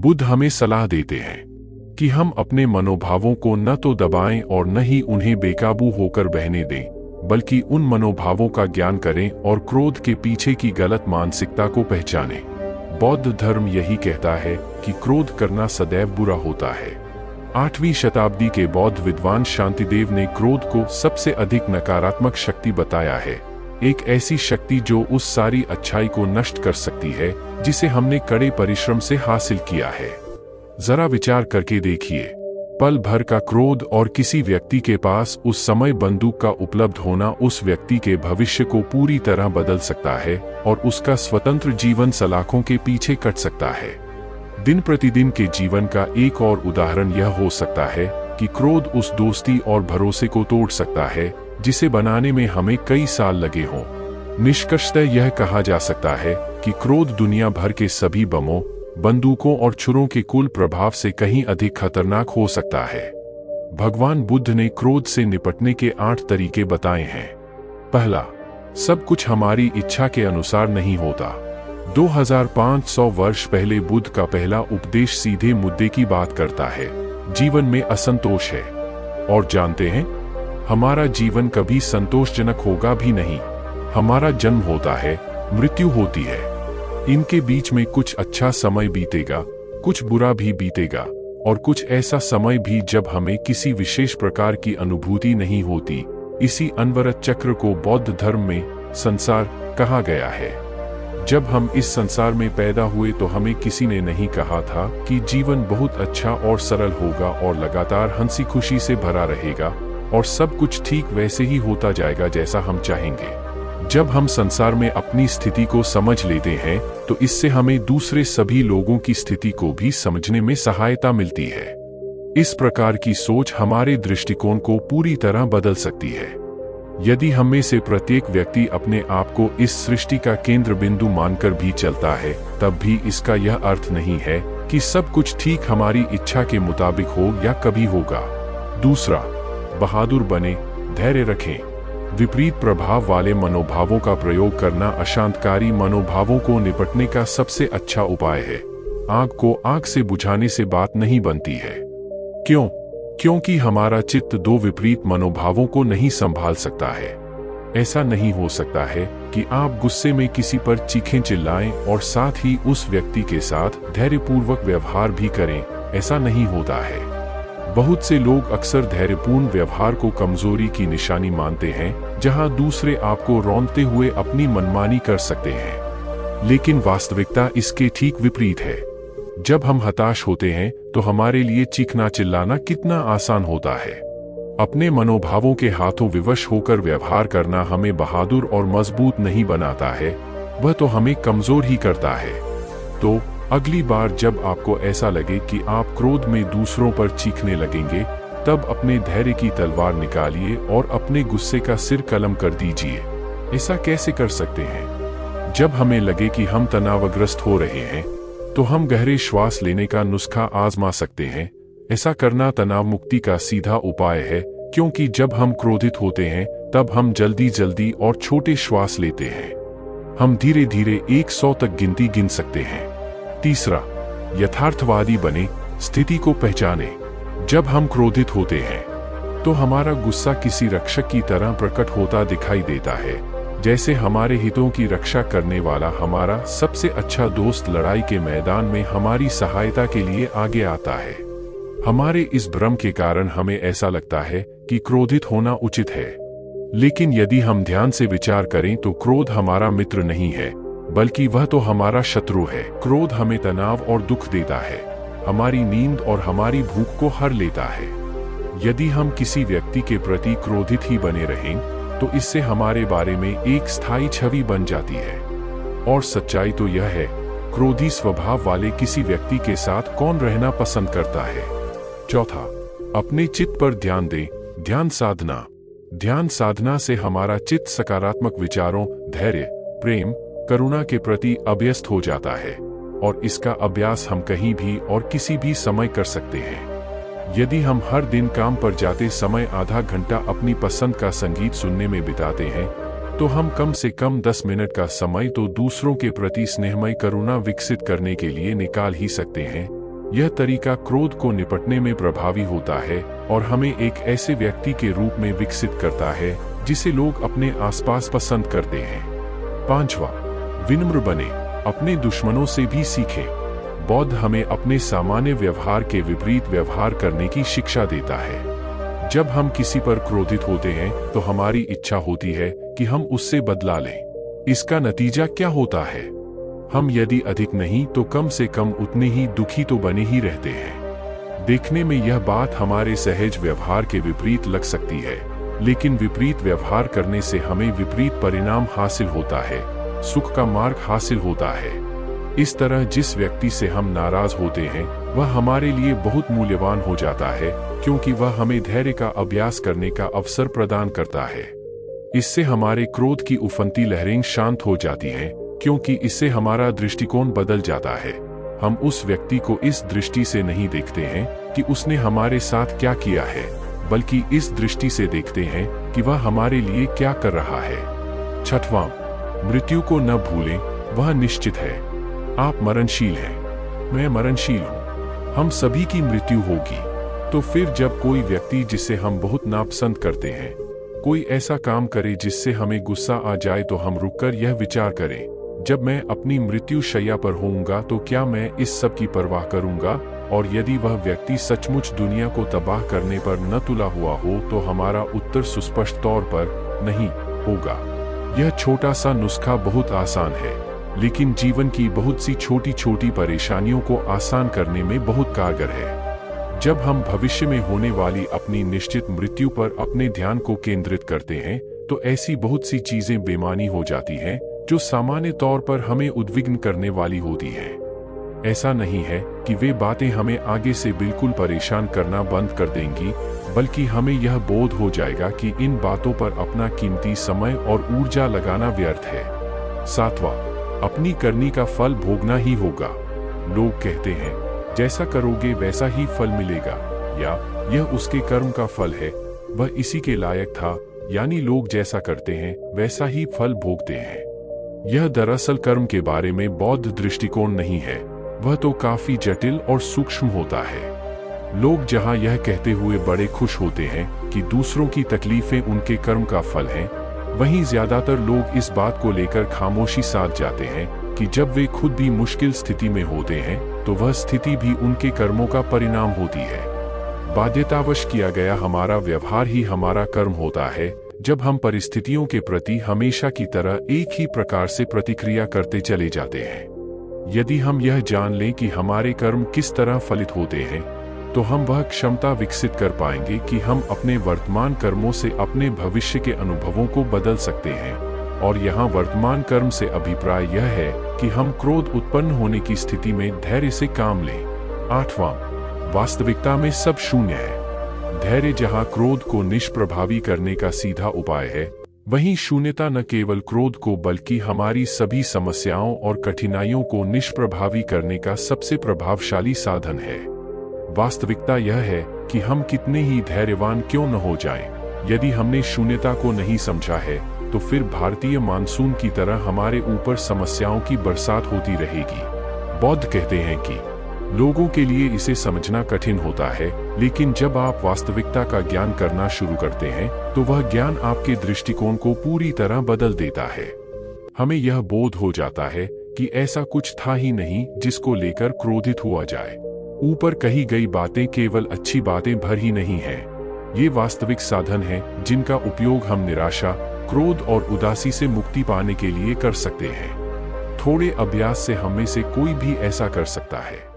बुद्ध हमें सलाह देते हैं कि हम अपने मनोभावों को न तो दबाएं और न ही उन्हें बेकाबू होकर बहने दें, बल्कि उन मनोभावों का ज्ञान करें और क्रोध के पीछे की गलत मानसिकता को पहचानें। बौद्ध धर्म यही कहता है कि क्रोध करना सदैव बुरा होता है। 8वीं शताब्दी के बौद्ध विद्वान शांतिदेव ने क्रोध को सबसे अधिक नकारात्मक शक्ति बताया है, एक ऐसी शक्ति जो उस सारी अच्छाई को नष्ट कर सकती है जिसे हमने कड़े परिश्रम से हासिल किया है। जरा विचार करके देखिए, पल भर का क्रोध और किसी व्यक्ति के पास उस समय बंदूक का उपलब्ध होना उस व्यक्ति के भविष्य को पूरी तरह बदल सकता है और उसका स्वतंत्र जीवन सलाखों के पीछे कट सकता है। दिन प्रतिदिन के जीवन का एक और उदाहरण यह हो सकता है कि क्रोध उस दोस्ती और भरोसे को तोड़ सकता है जिसे बनाने में हमें कई साल लगे हों। निष्कर्षतः यह कहा जा सकता है कि क्रोध दुनिया भर के सभी बमों, बंदूकों और छुरों के कुल प्रभाव से कहीं अधिक खतरनाक हो सकता है। भगवान बुद्ध ने क्रोध से निपटने के 8 तरीके बताए हैं। पहला, सब कुछ हमारी इच्छा के अनुसार नहीं होता। 2500 वर्ष पहले बुद्ध का पहला उपदेश सीधे मुद्दे की बात करता है, जीवन में असंतोष है। और जानते हैं, हमारा जीवन कभी संतोषजनक होगा भी नहीं। हमारा जन्म होता है, मृत्यु होती है, इनके बीच में कुछ अच्छा समय बीतेगा, कुछ बुरा भी बीतेगा और कुछ ऐसा समय भी जब हमें किसी विशेष प्रकार की अनुभूति नहीं होती। इसी अनवरत चक्र को बौद्ध धर्म में संसार कहा गया है। जब हम इस संसार में पैदा हुए तो हमें किसी ने नहीं कहा था कि जीवन बहुत अच्छा और सरल होगा और लगातार हंसी खुशी से भरा रहेगा और सब कुछ ठीक वैसे ही होता जाएगा जैसा हम चाहेंगे। जब हम संसार में अपनी स्थिति को समझ लेते हैं तो इससे हमें दूसरे सभी लोगों की स्थिति को भी समझने में सहायता मिलती है। इस प्रकार की सोच हमारे दृष्टिकोण को पूरी तरह बदल सकती है। यदि हम में से प्रत्येक व्यक्ति अपने आप को इस सृष्टि का केंद्र बिंदु मानकर भी चलता है, तब भी इसका यह अर्थ नहीं है कि सब कुछ ठीक हमारी इच्छा के मुताबिक हो या कभी होगा। दूसरा, बहादुर बने, धैर्य रखें। विपरीत प्रभाव वाले मनोभावों का प्रयोग करना अशांतकारी मनोभावों को निपटने का सबसे अच्छा उपाय है। आग को आग से बुझाने से बात नहीं बनती है। क्यों? क्योंकि हमारा चित्त 2 विपरीत मनोभावों को नहीं संभाल सकता है। ऐसा नहीं हो सकता है कि आप गुस्से में किसी पर चीखें चिल्लाएं और साथ ही उस व्यक्ति के साथ धैर्यपूर्वक व्यवहार भी करें। ऐसा नहीं होता है। बहुत से लोग अक्सर धैर्यपूर्ण व्यवहार को कमजोरी की निशानी मानते हैं, जहां दूसरे आपको रौंदते हुए अपनी मनमानी कर सकते हैं। लेकिन वास्तविकता इसके ठीक विपरीत है। जब हम हताश होते हैं तो हमारे लिए चीखना चिल्लाना कितना आसान होता है। अपने मनोभावों के हाथों विवश होकर व्यवहार करना हमें बहादुर और मजबूत नहीं बनाता है, वह तो हमें कमजोर ही करता है। तो अगली बार जब आपको ऐसा लगे कि आप क्रोध में दूसरों पर चीखने लगेंगे, तब अपने धैर्य की तलवार निकालिए और अपने गुस्से का सिर कलम कर दीजिए। ऐसा कैसे कर सकते हैं? जब हमें लगे कि हम तनावग्रस्त हो रहे हैं तो हम गहरे श्वास लेने का नुस्खा आजमा सकते हैं। ऐसा करना तनाव मुक्ति का सीधा उपाय है, क्योंकि जब हम क्रोधित होते हैं तब हम जल्दी जल्दी और छोटे श्वास लेते हैं। हम धीरे धीरे 100 तक गिनती गिन सकते हैं। तीसरा, यथार्थवादी बने, स्थिति को पहचाने। जब हम क्रोधित होते हैं तो हमारा गुस्सा किसी रक्षक की तरह प्रकट होता दिखाई देता है, जैसे हमारे हितों की रक्षा करने वाला हमारा सबसे अच्छा दोस्त लड़ाई के मैदान में हमारी सहायता के लिए आगे आता है। हमारे इस भ्रम के कारण हमें ऐसा लगता है कि क्रोधित होना उचित है, लेकिन यदि हम ध्यान से विचार करें तो क्रोध हमारा मित्र नहीं है, बल्कि वह तो हमारा शत्रु है। क्रोध हमें तनाव और दुख देता है, हमारी नींद और हमारी भूख को हर लेता है। यदि हम किसी व्यक्ति के प्रति क्रोधित ही बने रहें तो इससे हमारे बारे में एक स्थायी छवि बन जाती है। और सच्चाई तो यह है, क्रोधी स्वभाव वाले किसी व्यक्ति के साथ कौन रहना पसंद करता है। चौथा, अपने चित्त पर ध्यान दें, ध्यान साधना। ध्यान साधना से हमारा चित्त सकारात्मक विचारों, धैर्य, प्रेम, करुणा के प्रति अभ्यस्त हो जाता है और इसका अभ्यास हम कहीं भी और किसी भी समय कर सकते हैं। यदि हम हर दिन काम पर जाते समय आधा घंटा अपनी पसंद का संगीत सुनने में बिताते हैं तो हम कम से कम 10 मिनट का समय तो दूसरों के प्रति स्नेहमय करुणा विकसित करने के लिए निकाल ही सकते हैं। यह तरीका क्रोध को निपटने में प्रभावी होता है और हमें एक ऐसे व्यक्ति के रूप में विकसित करता है जिसे लोग अपने आसपास पसंद करते हैं। 5वां, विनम्र बने, अपने दुश्मनों से भी सीखें। बौद्ध हमें अपने सामान्य व्यवहार के विपरीत व्यवहार करने की शिक्षा देता है। जब हम किसी पर क्रोधित होते हैं तो हमारी इच्छा होती है कि हम उससे बदला लें। इसका नतीजा क्या होता है? हम यदि अधिक नहीं तो कम से कम उतने ही दुखी तो बने ही रहते हैं। देखने में यह बात हमारे सहज व्यवहार के विपरीत लग सकती है, लेकिन विपरीत व्यवहार करने से हमें विपरीत परिणाम हासिल होता है, सुख का मार्ग हासिल होता है। इस तरह जिस व्यक्ति से हम नाराज होते हैं वह हमारे लिए बहुत मूल्यवान हो जाता है, क्योंकि वह हमें धैर्य का अभ्यास करने का अवसर प्रदान करता है। इससे हमारे क्रोध की उफनती लहरें शांत हो जाती हैं, क्योंकि इससे हमारा दृष्टिकोण बदल जाता है। हम उस व्यक्ति को इस दृष्टि से नहीं देखते हैं कि उसने हमारे साथ क्या किया है, बल्कि इस दृष्टि से देखते हैं कि वह हमारे लिए क्या कर रहा है। 6वां, मृत्यु को न भूलें, वह निश्चित है। आप मरणशील हैं, मैं मरणशील हूं, हम सभी की मृत्यु होगी। तो फिर जब कोई व्यक्ति जिसे हम बहुत नापसंद करते हैं कोई ऐसा काम करे जिससे हमें गुस्सा आ जाए तो हम रुककर यह विचार करें, जब मैं अपनी मृत्यु शैया पर होऊंगा तो क्या मैं इस सब की परवाह करूंगा? और यदि वह व्यक्ति सचमुच दुनिया को तबाह करने पर न तुला हुआ हो तो हमारा उत्तर सुस्पष्ट तौर पर नहीं होगा। यह छोटा सा नुस्खा बहुत आसान है, लेकिन जीवन की बहुत सी छोटी छोटी परेशानियों को आसान करने में बहुत कारगर है। जब हम भविष्य में होने वाली अपनी निश्चित मृत्यु पर अपने ध्यान को केंद्रित करते हैं तो ऐसी बहुत सी चीजें बेमानी हो जाती हैं जो सामान्य तौर पर हमें उद्विग्न करने वाली होती हैं। ऐसा नहीं है कि वे बातें हमें आगे से बिल्कुल परेशान करना बंद कर देंगी, बल्कि हमें यह बोध हो जाएगा कि इन बातों पर अपना कीमती समय और ऊर्जा लगाना व्यर्थ है। 7वां, अपनी करनी का फल भोगना ही होगा। लोग कहते हैं जैसा करोगे वैसा ही फल मिलेगा, या यह उसके कर्म का फल है, वह इसी के लायक था, यानी लोग जैसा करते हैं वैसा ही फल भोगते हैं। यह दरअसल कर्म के बारे में बौद्ध दृष्टिकोण नहीं है, वह तो काफी जटिल और सूक्ष्म होता है। लोग जहां यह कहते हुए बड़े खुश होते हैं कि दूसरों की तकलीफें उनके कर्म का फल हैं, वहीं ज्यादातर लोग इस बात को लेकर खामोशी साध जाते हैं कि जब वे खुद भी मुश्किल स्थिति में होते हैं तो वह स्थिति भी उनके कर्मों का परिणाम होती है। बाध्यतावश किया गया हमारा व्यवहार ही हमारा कर्म होता है। जब हम परिस्थितियों के प्रति हमेशा की तरह एक ही प्रकार से प्रतिक्रिया करते चले जाते हैं। यदि हम यह जान लें कि हमारे कर्म किस तरह फलित होते हैं, तो हम वह क्षमता विकसित कर पाएंगे कि हम अपने वर्तमान कर्मों से अपने भविष्य के अनुभवों को बदल सकते हैं। और यहाँ वर्तमान कर्म से अभिप्राय यह है कि हम क्रोध उत्पन्न होने की स्थिति में धैर्य से काम लें। 8वां, वास्तविकता में सब शून्य है। धैर्य जहाँ क्रोध को निष्प्रभावी करने का सीधा उपाय है, वहीं शून्यता न केवल क्रोध को बल्कि हमारी सभी समस्याओं और कठिनाइयों को निष्प्रभावी करने का सबसे प्रभावशाली साधन है। वास्तविकता यह है कि हम कितने ही धैर्यवान क्यों न हो जाएं, यदि हमने शून्यता को नहीं समझा है तो फिर भारतीय मानसून की तरह हमारे ऊपर समस्याओं की बरसात होती रहेगी। बौद्ध कहते हैं कि लोगों के लिए इसे समझना कठिन होता है, लेकिन जब आप वास्तविकता का ज्ञान करना शुरू करते हैं तो वह ज्ञान आपके दृष्टिकोण को पूरी तरह बदल देता है। हमें यह बोध हो जाता है कि ऐसा कुछ था ही नहीं जिसको लेकर क्रोधित हुआ जाए। ऊपर कही गई बातें केवल अच्छी बातें भर ही नहीं हैं। ये वास्तविक साधन हैं जिनका उपयोग हम निराशा, क्रोध और उदासी से मुक्ति पाने के लिए कर सकते हैं। थोड़े अभ्यास से हम में से कोई भी ऐसा कर सकता है।